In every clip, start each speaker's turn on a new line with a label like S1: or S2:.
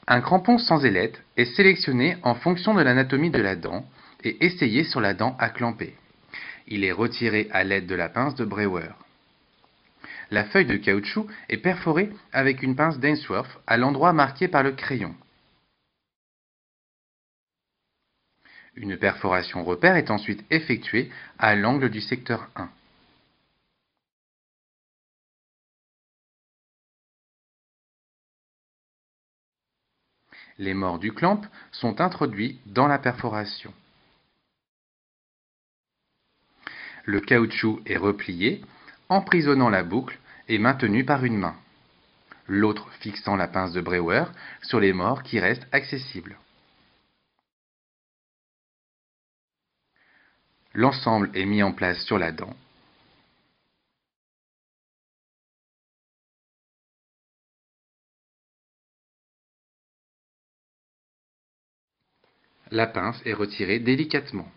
S1: Un crampon sans ailette est sélectionné en fonction de l'anatomie de la dent et essayé sur la dent à clamper. Il est retiré à l'aide de la pince de Brewer. La feuille de caoutchouc est perforée avec une pince d'Ainsworth à l'endroit marqué par le crayon. Une perforation repère est ensuite effectuée à l'angle du secteur 1. Les morts du clamp sont introduits dans la perforation. Le caoutchouc est replié, emprisonnant la boucle et maintenu par une main, l'autre fixant la pince de Brewer sur les morts qui restent accessibles. L'ensemble est mis en place sur la dent. La pince est retirée délicatement.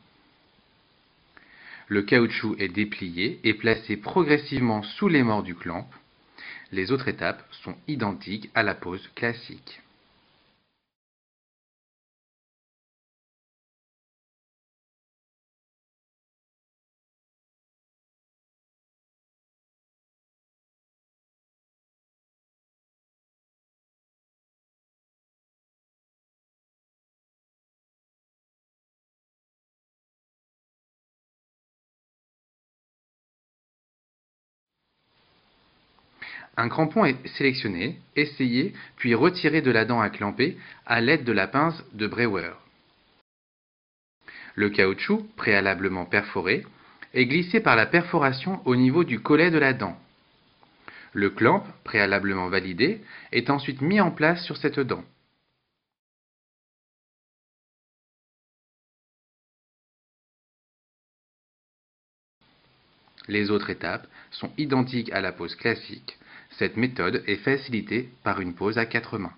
S1: Le caoutchouc est déplié et placé progressivement sous les morts du clamp. Les autres étapes sont identiques à la pose classique. Un crampon est sélectionné, essayé, puis retiré de la dent à clamper à l'aide de la pince de Brewer. Le caoutchouc, préalablement perforé, est glissé par la perforation au niveau du collet de la dent. Le clamp, préalablement validé, est ensuite mis en place sur cette dent. Les autres étapes sont identiques à la pose classique. Cette méthode est facilitée par une pose à 4 mains.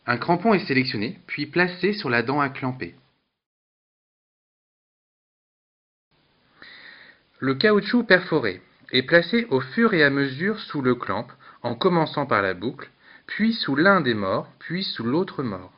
S1: Un crampon est sélectionné, puis placé sur la dent à clamper. Le caoutchouc perforé est placé au fur et à mesure sous le clamp, en commençant par la boucle, puis sous l'un des morts, puis sous l'autre mort.